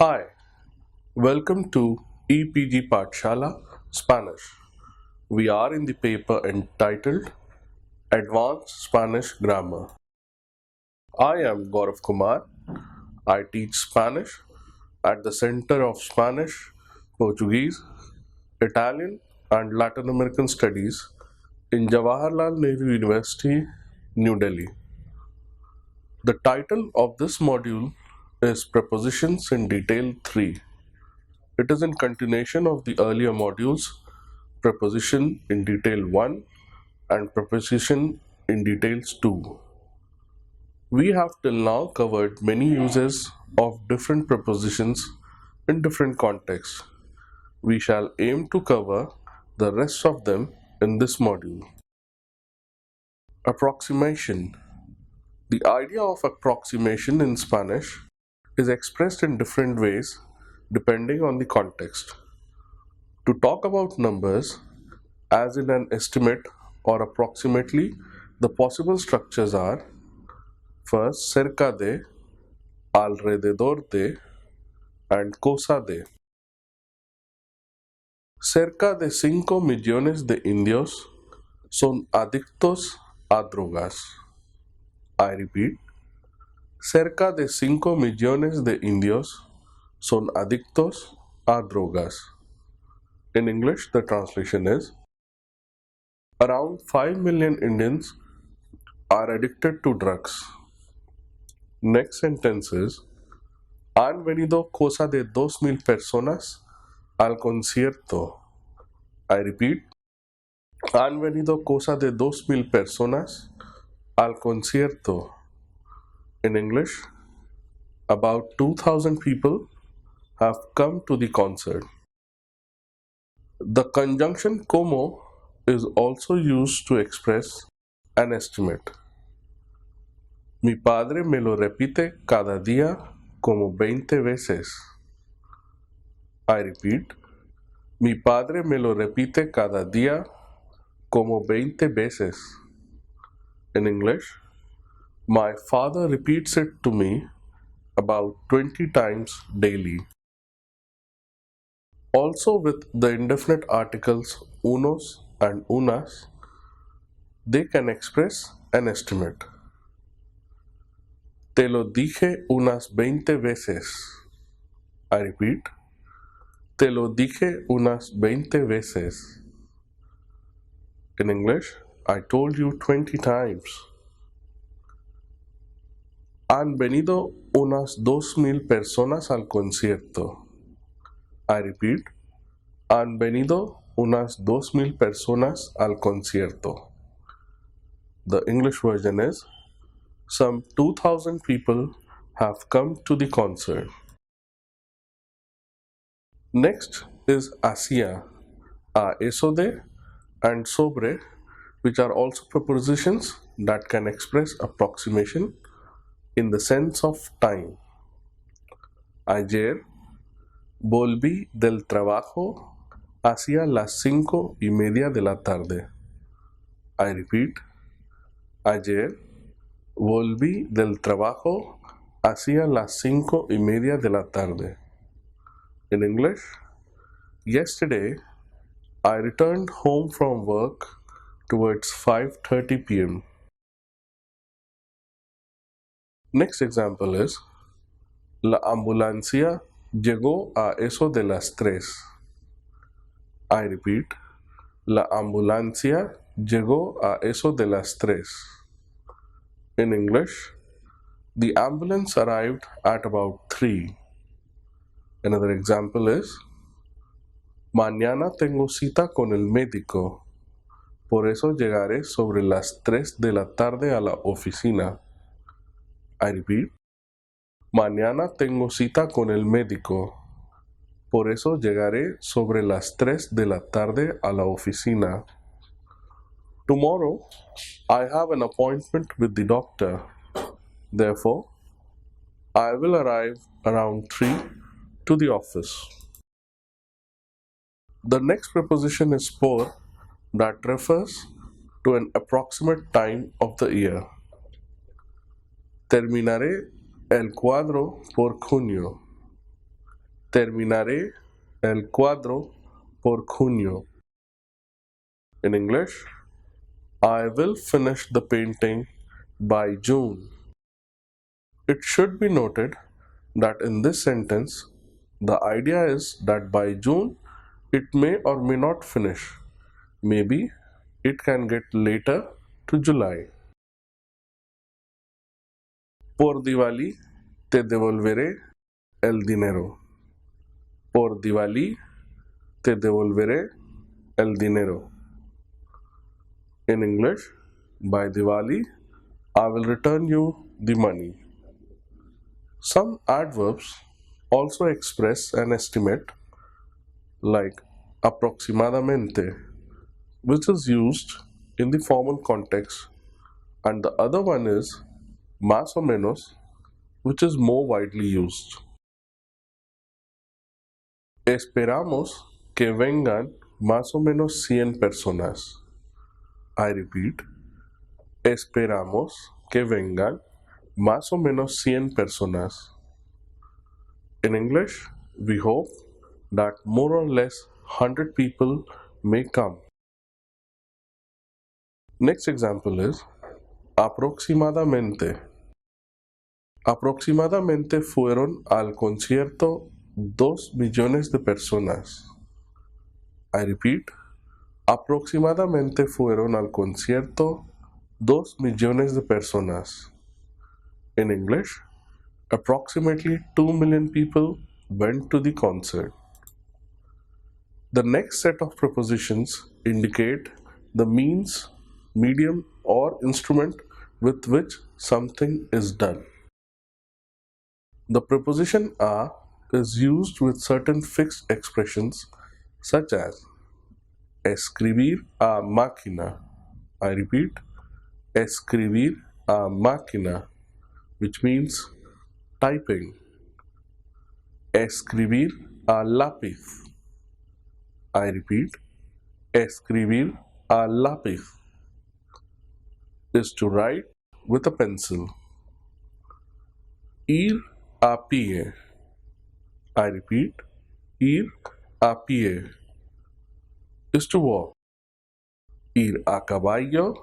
Hi, welcome to EPG Pathshala Spanish. We are in the paper entitled Advanced Spanish Grammar. I am Gaurav Kumar. I teach Spanish at the Center of Spanish, Portuguese, Italian, and Latin American Studies in Jawaharlal Nehru University, New Delhi. The title of this module is Prepositions in Detail 3. It is in continuation of the earlier modules Preposition in Detail 1 and Preposition in Details 2. We have till now covered many uses of different prepositions in different contexts. We shall aim to cover the rest of them in this module. Approximation. The idea of approximation in Spanish is expressed in different ways depending on the context. To talk about numbers, as in an estimate or approximately, the possible structures are first cerca de, alrededor de, and cosa de. Cerca de 5 millones de indios son adictos a drogas. I repeat, cerca de 5 millones de indios son adictos a drogas. In English, the translation is around 5 million Indians are addicted to drugs. Next sentence is han venido cosa de 2,000 personas al concierto. I repeat, han venido cosa de 2,000 personas al concierto. In English, about 2,000 people have come to the concert. The conjunction como is also used to express an estimate. Mi padre me lo repite cada día como 20 veces. I repeat, mi padre me lo repite cada día como 20 veces. In English, my father repeats it to me about 20 times daily. Also, with the indefinite articles unos and unas, they can express an estimate. Te lo dije unas 20 veces. I repeat, te lo dije unas 20 veces. In English, I told you 20 times. Han venido unas 2,000 personas al concierto. I repeat, han venido unas 2,000 personas al concierto. The English version is some 2,000 people have come to the concert. Next is hacia, a eso de, and sobre, which are also prepositions that can express approximation in the sense of time. Ayer volví del trabajo hacia las 5:30 de la tarde. I repeat, ayer volví del trabajo hacia las 5:30 de la tarde. In English, yesterday I returned home from work towards 5:30 p.m. Next example is la ambulancia llegó a eso de las 3. I repeat, la ambulancia llegó a eso de las 3. In English, the ambulance arrived at about 3. Another example is mañana tengo cita con el médico, por eso llegaré sobre las 3 de la tarde a la oficina. I repeat, mañana tengo cita con el médico, por eso llegaré sobre las 3 de la tarde a la oficina. Tomorrow, I have an appointment with the doctor. Therefore, I will arrive around 3 to the office. The next preposition is por, that refers to an approximate time of the year. Terminaré el cuadro por junio. Terminaré el cuadro por junio. In English, I will finish the painting by June. It should be noted that in this sentence, the idea is that by June it may or may not finish. Maybe it can get later to July. Por Diwali te devolveré el dinero. Por Diwali te devolveré el dinero. In English, by Diwali, I will return you the money. Some adverbs also express an estimate, like aproximadamente, which is used in the formal context, and the other one is más o menos, which is more widely used. Esperamos que vengan más o menos 100 personas. I repeat, esperamos que vengan más o menos 100 personas. In English, we hope that more or less 100 people may come. Next example is aproximadamente. Aproximadamente fueron al concierto 2 millones de personas. I repeat, aproximadamente fueron al concierto 2 millones de personas. In English, approximately 2 million people went to the concert. The next set of prepositions indicate the means, medium, or instrument with which something is done. The preposition a is used with certain fixed expressions such as escribir a máquina. I repeat, escribir a máquina, which means typing. Escribir a lápiz. I repeat, escribir a lápiz is to write with a pencil. Ir a pie. I repeat, ir a pie is to walk. Ir a caballo.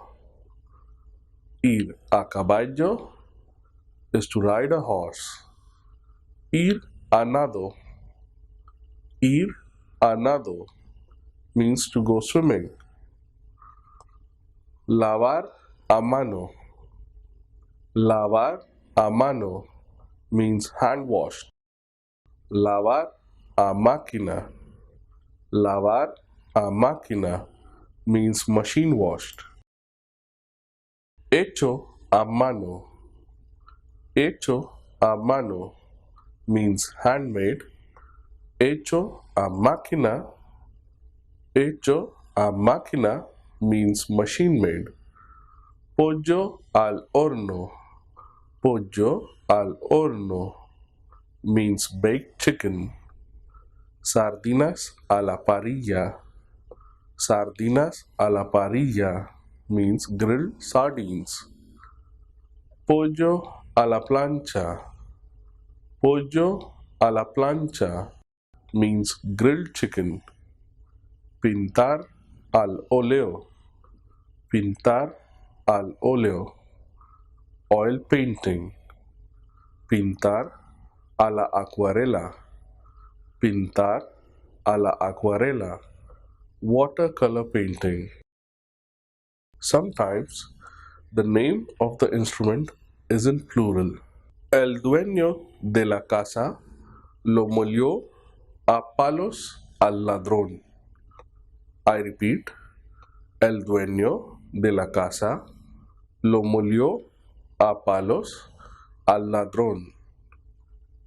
Ir a caballo is to ride a horse. Ir a nado. Ir a nado means to go swimming. Lavar a mano. Lavar a mano means hand washed. Lavar a máquina. Lavar a máquina means machine washed. Hecho a mano. Hecho a mano means handmade. Hecho a máquina. Hecho a máquina means machine made. Pollo al horno. Pollo al horno means baked chicken. Sardinas a la parrilla. Sardinas a la parrilla means grilled sardines. Pollo a la plancha. Pollo a la plancha means grilled chicken. Pintar al óleo. Pintar al óleo. Oil painting. Pintar a la acuarela. Pintar a la acuarela. Watercolor painting. Sometimes the name of the instrument is in plural. El dueño de la casa lo molió a palos al ladrón. I repeat, el dueño de la casa lo molió a palos al ladrón.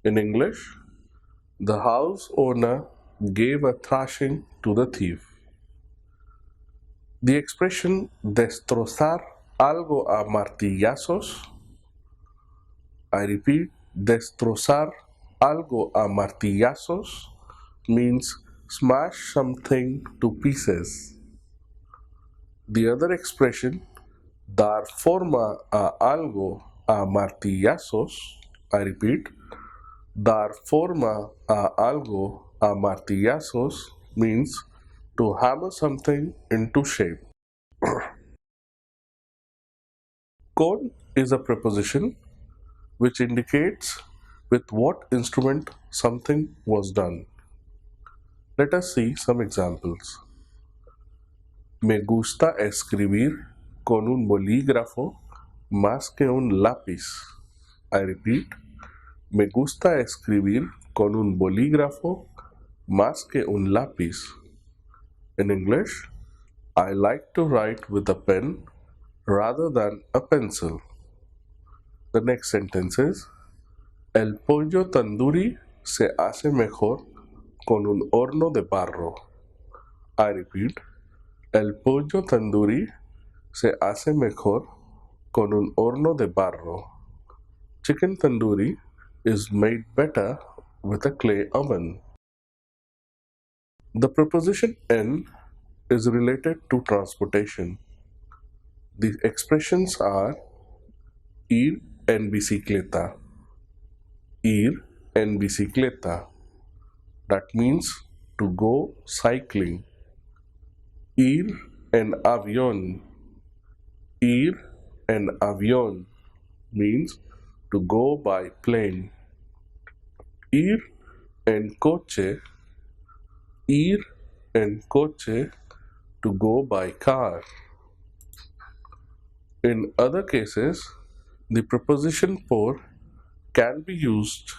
In English, the house owner gave a thrashing to the thief. The expression destrozar algo a martillazos, I repeat, destrozar algo a martillazos means smash something to pieces. The other expression, dar forma a algo a martillazos, I repeat, Dar forma a algo a martillazos means to hammer something into shape. Con is a preposition which indicates with what instrument something was done. Let us see some examples. Me gusta escribir con un bolígrafo más que un lápiz. I repeat, me gusta escribir con un bolígrafo más que un lápiz. In English, I like to write with a pen rather than a pencil. The next sentence is, el pollo tandoori se hace mejor con un horno de barro. I repeat, el pollo tandoori se hace mejor con un horno de barro. Chicken tandoori is made better with a clay oven. The preposition en is related to transportation. The expressions are ir en bicicleta. Ir en bicicleta. That means to go cycling. Ir en avión. Ir en avión means to go by plane. Ir en coche. Ir en coche to go by car. In other cases, the preposition por can be used.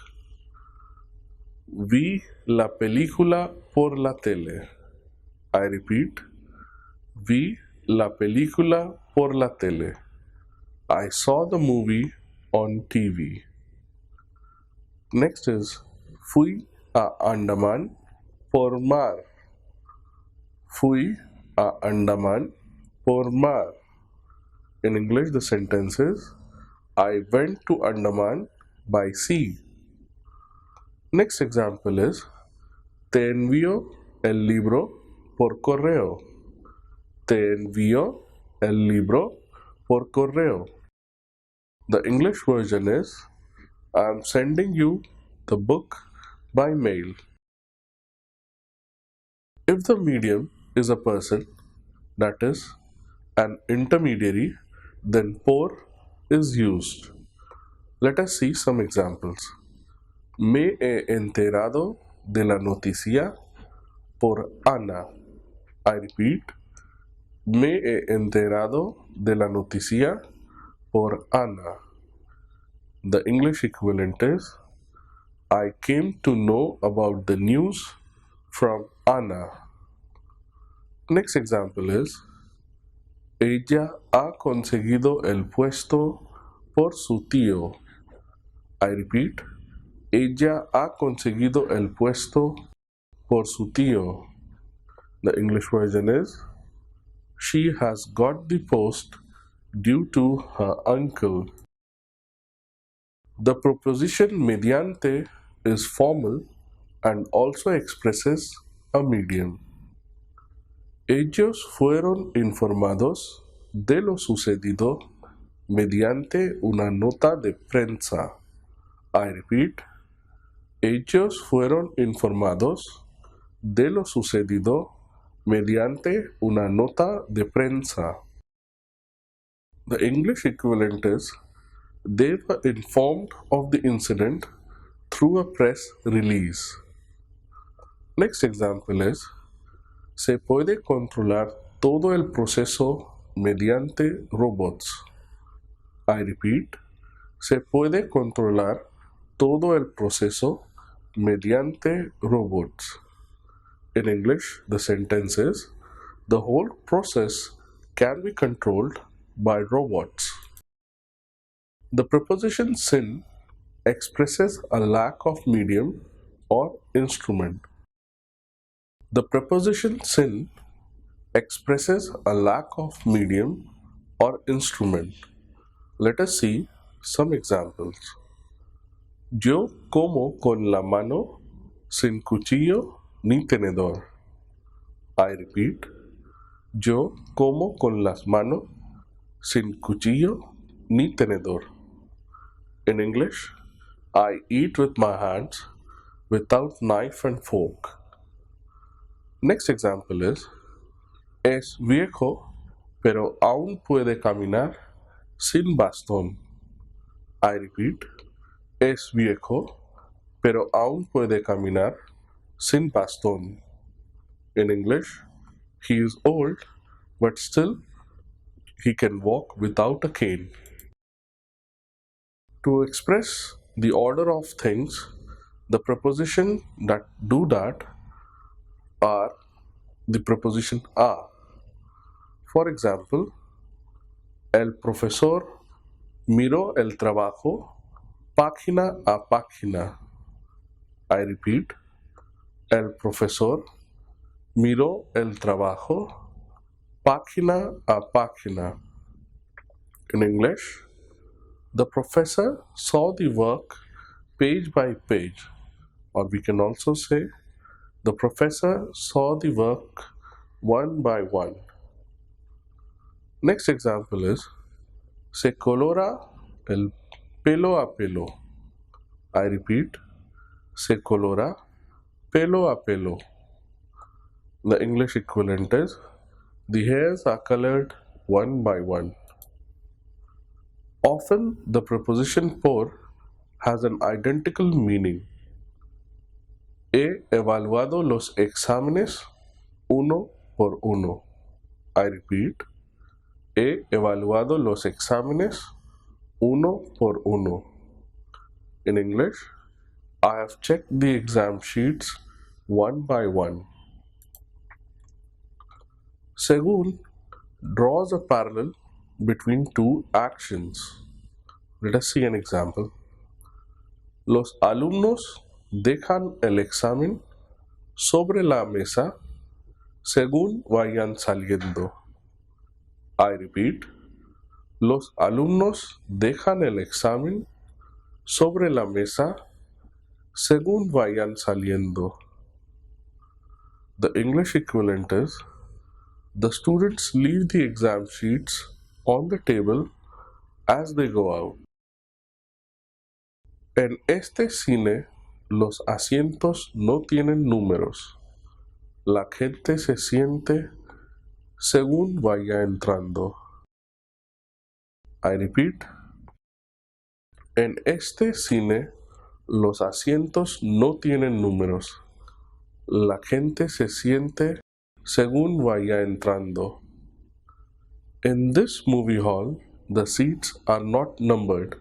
Vi la película por la tele. I repeat, vi la película por la tele. I saw the movie on TV. Next is fui a Andaman por mar. Fui a Andaman por mar. In English, the sentence is, I went to Andaman by sea. Next example is, te envío el libro por correo. Te envío el libro por correo. The English version is, I am sending you the book by mail. If the medium is a person, that is, an intermediary, then por is used. Let us see some examples. Me he enterado de la noticia por Ana. I repeat, me he enterado de la noticia por Ana. The English equivalent is, I came to know about the news from Ana. Next example is, ella ha conseguido el puesto por su tío. I repeat, ella ha conseguido el puesto por su tío. The English version is, she has got the post due to her uncle. The preposition mediante is formal and also expresses a medium. Ellos fueron informados de lo sucedido mediante una nota de prensa. I repeat, ellos fueron informados de lo sucedido mediante una nota de prensa. The English equivalent is, they were informed of the incident through a press release. Next example is, se puede controlar todo el proceso mediante robots. I repeat, se puede controlar todo el proceso mediante robots. In English, the sentence is, the whole process can be controlled by robots. The preposition sin expresses a lack of medium or instrument. The preposition sin expresses a lack of medium or instrument. Let us see some examples. Yo como con la mano sin cuchillo ni tenedor. I repeat, yo como con las manos sin cuchillo ni tenedor. In English, I eat with my hands without knife and fork. Next example is es viejo pero aún puede caminar sin bastón. I repeat, es viejo pero aún puede caminar sin bastón. In English, he is old but still he can walk without a cane. To express the order of things, the preposition that do that are the preposition a. For example, el profesor miró el trabajo página a página. I repeat, el profesor miró el trabajo página a página. In English, the professor saw the work page by page, or we can also say the professor saw the work one by one. Next example is se colora el pelo a pelo. I repeat, se colora pelo a pelo. The English equivalent is the hairs are colored one by one. Often the preposition por has an identical meaning. He evaluado los exámenes uno por uno. I repeat, he evaluado los exámenes uno por uno. In English, I have checked the exam sheets one by one. Según draws a parallel between two actions. Let us see an example. Los alumnos dejan el examen sobre la mesa según vayan saliendo. I repeat, los alumnos dejan el examen sobre la mesa según vayan saliendo. The English equivalent is the students leave the exam sheets on the table as they go out. En este cine, los asientos no tienen números. La gente se siente según vaya entrando. I repeat, en este cine, los asientos no tienen números. La gente se siente según vaya entrando. In this movie hall, the seats are not numbered.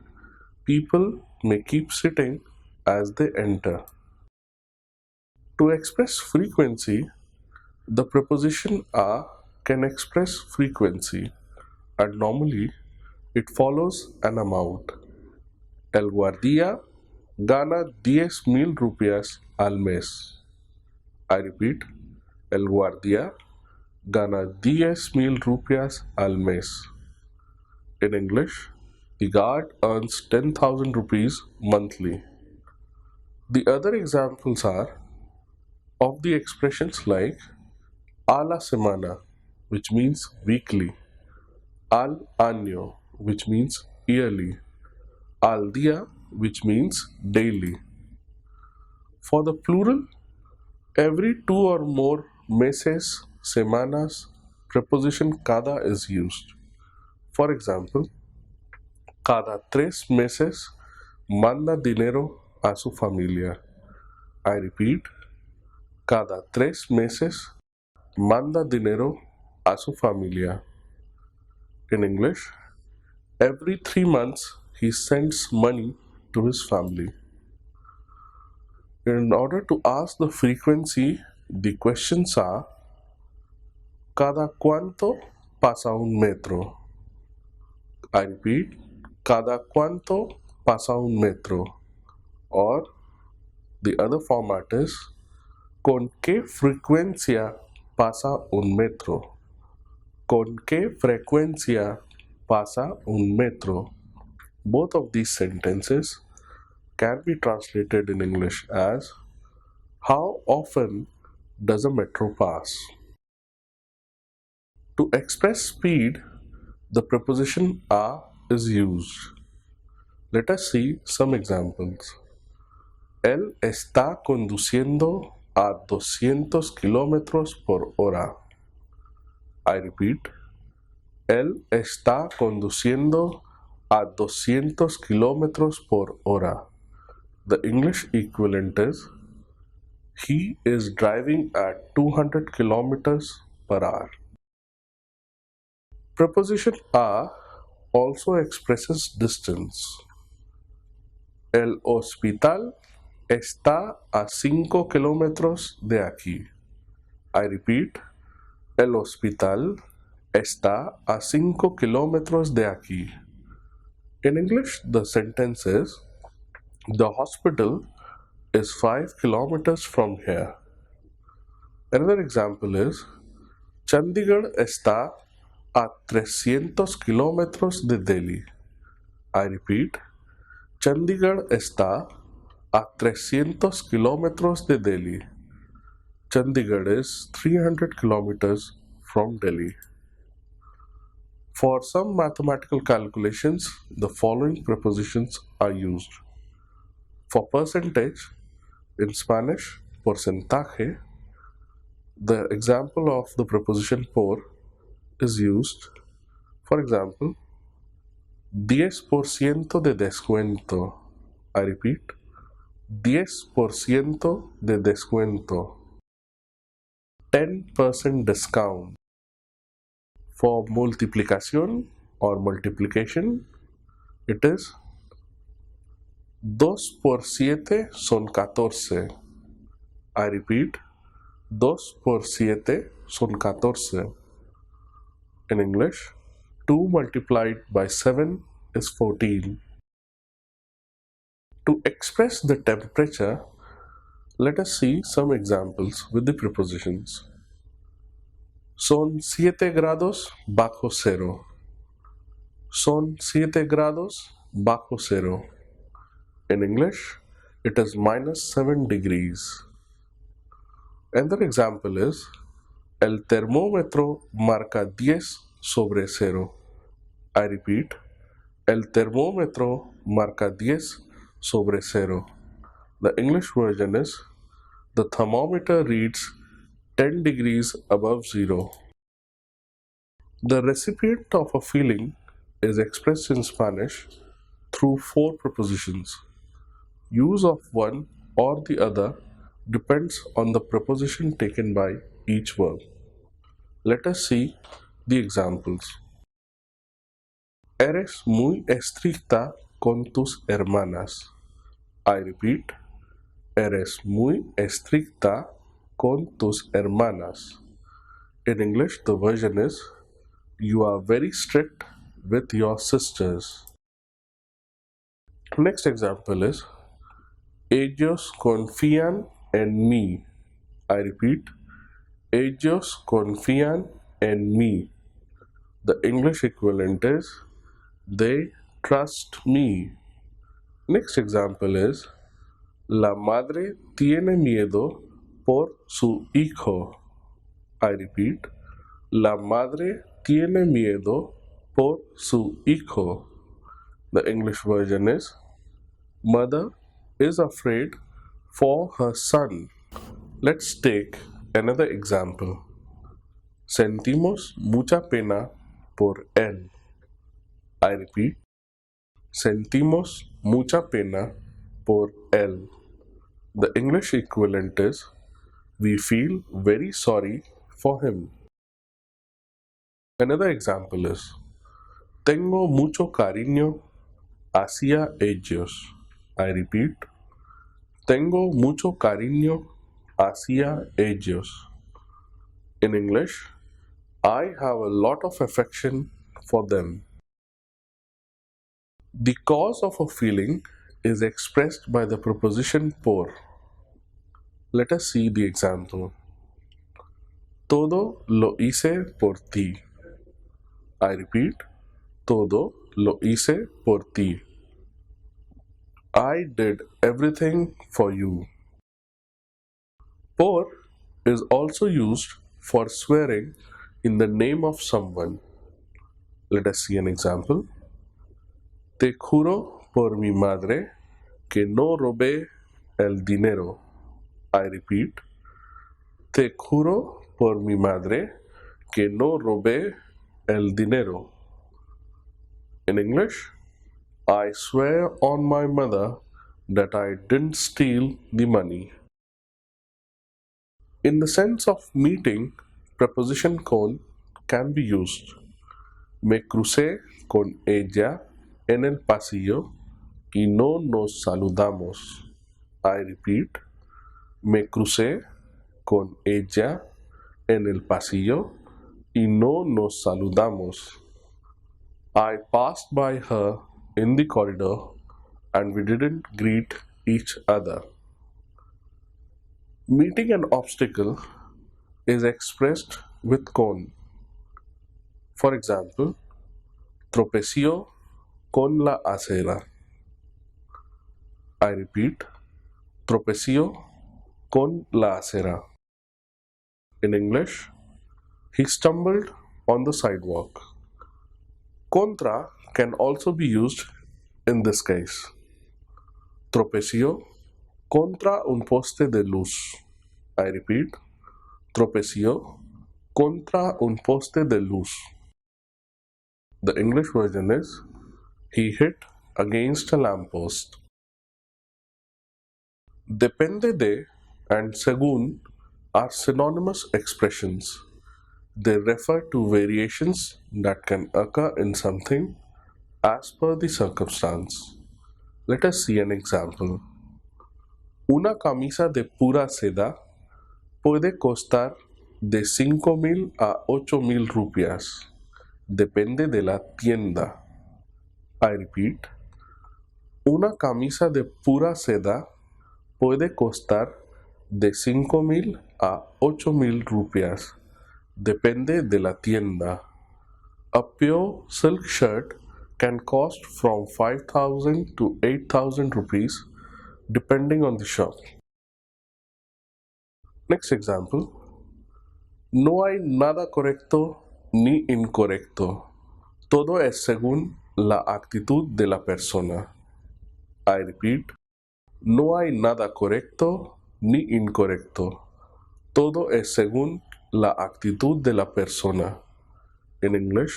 People may keep sitting as they enter. To express frequency, the preposition a can express frequency, and normally it follows an amount. El guardia gana 10,000 rupias al mes. I repeat, el guardia gana 10,000 rupias al mes. In English, the guard earns 10,000 rupees monthly. The other examples are of the expressions like a la semana, which means weekly, al año, which means yearly, al día, which means daily. For the plural, every two or more meses, semanas, preposition cada is used. For example, cada 3 meses manda dinero a su familia. I repeat, cada 3 meses manda dinero a su familia. In English, every 3 months he sends money to his family. In order to ask the frequency, the questions are: ¿Cada cuánto pasa un metro? I repeat, ¿cada cuánto pasa un metro? Or the other format is: ¿Con qué frecuencia pasa un metro? ¿Con qué frecuencia pasa un metro? Both of these sentences can be translated in English as how often does a metro pass? To express speed, the preposition a is used. Let us see some examples. Él está conduciendo a 200 kilómetros por hora. I repeat. Él está conduciendo a 200 kilómetros por hora. The English equivalent is he is driving at 200 kilometers per hour. Preposition a also expresses distance. El hospital está a 5 kilómetros de aquí. I repeat, el hospital está a 5 kilómetros de aquí. In English, the sentence is, the hospital is 5 kilometers from here. Another example is, Chandigarh está a 300 kilómetros de Delhi. I repeat, Chandigarh está a 300 kilómetros de Delhi. Chandigarh is 300 kilometers from Delhi. For some mathematical calculations, the following prepositions are used. For percentage, in Spanish, porcentaje, the example of the preposition por is used. For example, 10% de descuento. I repeat, 10% de descuento. 10% discount. For multiplicación or multiplication, it is 2 por 7 son 14. I repeat, 2 por 7 son 14. In English, 2 multiplied by 7 is 14. To express the temperature, let us see some examples with the prepositions. Son 7 grados bajo cero. Son 7 grados bajo cero. In English, it is minus 7 degrees. Another example is, el termómetro marca 10 sobre cero. I repeat, el termómetro marca 10 sobre cero. The English version is, the thermometer reads 10 degrees above zero. The recipient of a feeling is expressed in Spanish through 4 prepositions. Use of one or the other depends on the preposition taken by each verb. Let us see the examples. Eres muy estricta con tus hermanas. I repeat, eres muy estricta con tus hermanas. In English, the version is, you are very strict with your sisters. Next example is, ellos confían en mí. I repeat, ellos confían en mí. The English equivalent is, they trust me. Next example is, la madre tiene miedo por su hijo. I repeat, la madre tiene miedo por su hijo. The English version is, mother is afraid for her son. Let's take another example. Sentimos mucha pena por él. I repeat, sentimos mucha pena por él. The English equivalent is, we feel very sorry for him. Another example is, tengo mucho cariño hacia ellos. I repeat, tengo mucho cariño hacia ellos. In English, I have a lot of affection for them. The cause of a feeling is expressed by the preposition por. Let us see the example. Todo lo hice por ti. I repeat, todo lo hice por ti. I did everything for you. Por is also used for swearing in the name of someone. Let us see an example. Te juro por mi madre que no robé el dinero. I repeat, te juro por mi madre que no robé el dinero. In English, I swear on my mother that I didn't steal the money. In the sense of meeting, preposition con can be used. Me crucé con ella en el pasillo y no nos saludamos. I repeat, me crucé con ella en el pasillo y no nos saludamos. I passed by her in the corridor and we didn't greet each other. Meeting an obstacle is expressed with con. For example, tropeció con la acera. I repeat, tropeció con la acera. In English, he stumbled on the sidewalk. Contra can also be used in this case. Tropeció contra un poste de luz. I repeat, tropeció contra un poste de luz. The English version is, he hit against a lamppost. Depende de and según are synonymous expressions. They refer to variations that can occur in something as per the circumstance. Let us see an example. Una camisa de pura seda puede costar de 5,000 a 8,000 rupias. Depende de la tienda. I repeat, una camisa de pura seda puede costar de 5,000 a 8,000 rupias. Depende de la tienda. A pure silk shirt can cost from 5,000 to 8,000 rupees depending on the shop. Next example. No hay nada correcto ni incorrecto. Todo es según la actitud de la persona. I repeat, no hay nada correcto ni incorrecto. Todo es según la actitud de la persona. In English,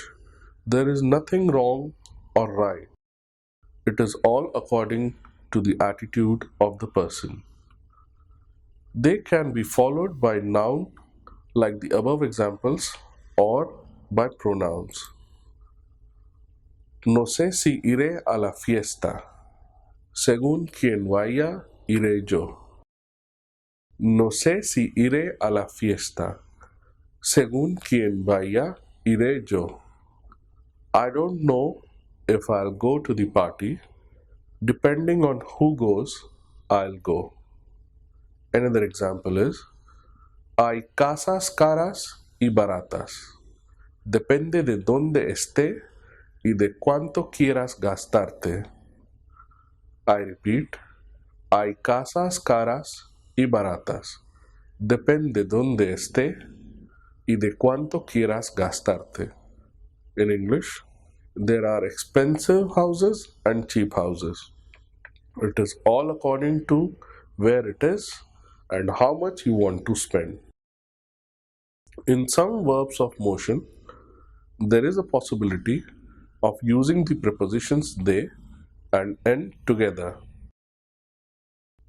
there is nothing wrong or right. It is all according to the attitude of the person. They can be followed by noun like the above examples or by pronouns. No sé si iré a la fiesta. Según quien vaya, iré yo. No sé si iré a la fiesta. Según quien vaya, iré yo. I don't know if I'll go to the party. Depending on who goes, I'll go. Another example is, hay casas caras y baratas. Depende de dónde esté y de cuánto quieras gastarte. I repeat, hay casas caras y baratas. Depende de dónde esté y de cuánto quieras gastarte. In English, there are expensive houses and cheap houses. It is all according to where it is and how much you want to spend. In some verbs of motion, there is a possibility of using the prepositions de and en together.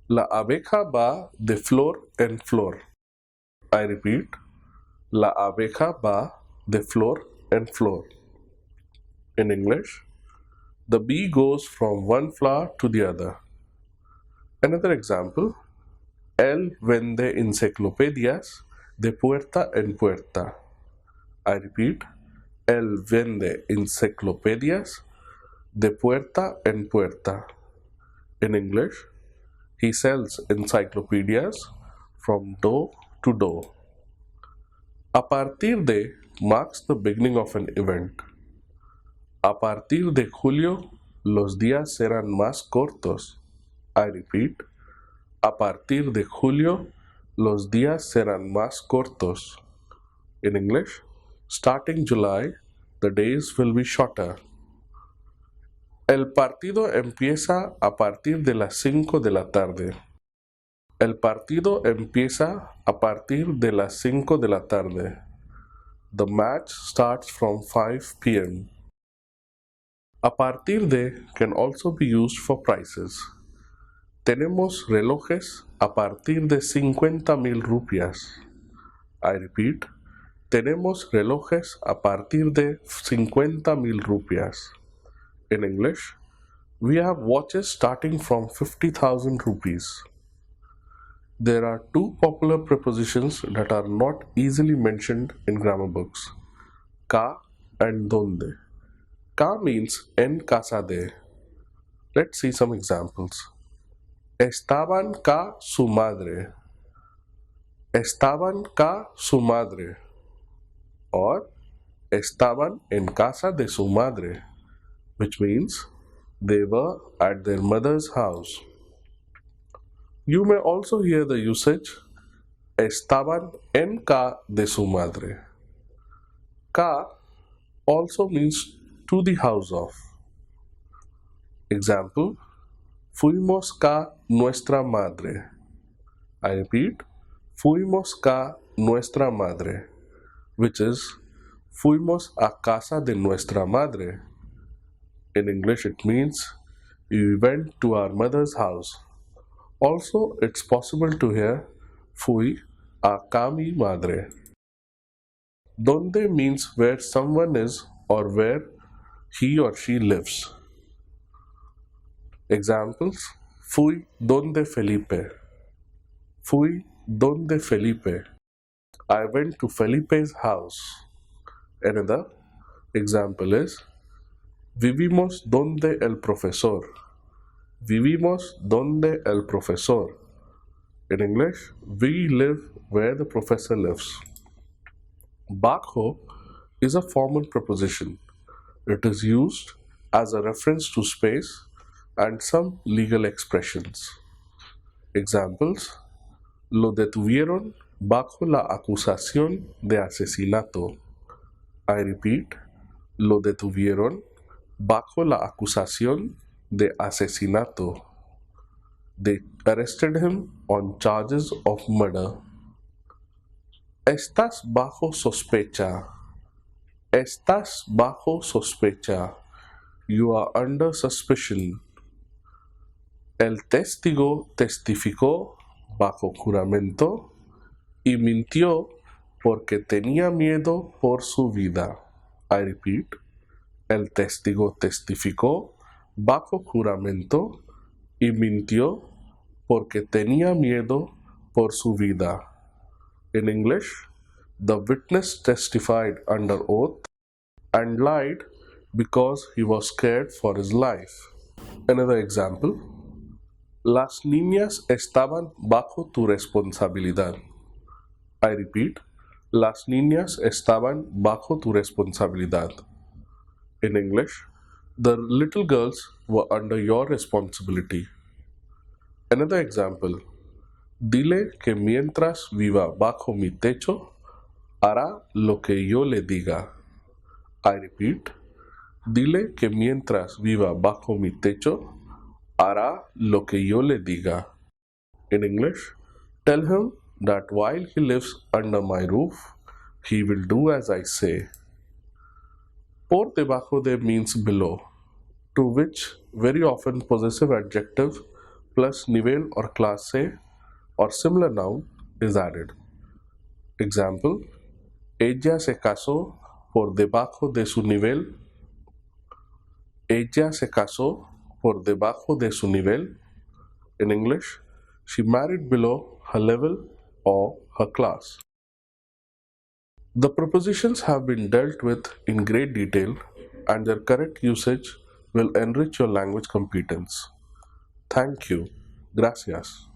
La abeja va de flor en flor. I repeat, la abeja va de flor en flor. In English, the bee goes from one flower to the other. Another example, él vende enciclopedias de puerta en puerta. I repeat, él vende enciclopedias de puerta en puerta. In English, he sells encyclopedias from door to door. A partir de marks the beginning of an event. A partir de julio, los días serán más cortos. I repeat, a partir de julio, los días serán más cortos. In English, starting July, the days will be shorter. El partido empieza a partir de las 5 de la tarde. El partido empieza a partir de las 5 de la tarde. The match starts from 5 p.m. A partir de can also be used for prices. Tenemos relojes a partir de 50,000 rupias. I repeat, tenemos relojes a partir de 50,000 rupias. In English, we have watches starting from 50,000 rupees. There are two popular prepositions that are not easily mentioned in grammar books, ka and donde. Ka means en casa de. Let's see some examples. Estaban ca su madre. Estaban ca su madre. Or estaban en casa de su madre, which means they were at their mother's house. You may also hear the usage estaban en ca de su madre. Ca also means to the house of. Example, fuimos ca nuestra madre. I repeat, fuimos ca nuestra madre, which is fuimos a casa de nuestra madre. In English, it means we went to our mother's house. Also, it's possible to hear fui a ca mi madre. Donde means where someone is or where he or she lives. Examples, fui donde Felipe. Fui donde Felipe. I went to Felipe's house. Another example is vivimos donde el profesor. Vivimos donde el profesor. In English, we live where the professor lives. Bajo is a formal preposition. It is used as a reference to space and some legal expressions. Examples, lo detuvieron bajo la acusación de asesinato. I repeat, lo detuvieron bajo la acusación de asesinato. They arrested him on charges of murder. Estás bajo sospecha. Estás bajo sospecha. You are under suspicion. El testigo testificó bajo juramento y mintió porque tenía miedo por su vida. I repeat, el testigo testificó bajo juramento y mintió porque tenía miedo por su vida. In English, the witness testified under oath and lied because he was scared for his life. Another example, las niñas estaban bajo tu responsabilidad. I repeat, las niñas estaban bajo tu responsabilidad. In English, the little girls were under your responsibility. Another example, dile que mientras viva bajo mi techo, hará lo que yo le diga. I repeat, dile que mientras viva bajo mi techo, hará lo que yo le diga. In English, tell him that while he lives under my roof, he will do as I say. Por debajo de means below, to which very often possessive adjective plus nivel or clase or similar noun is added. Example, ella se casó por debajo de su nivel. Ella se casó por debajo de su nivel. In English, she married below her level or her class. The prepositions have been dealt with in great detail and their correct usage will enrich your language competence. Thank you. Gracias.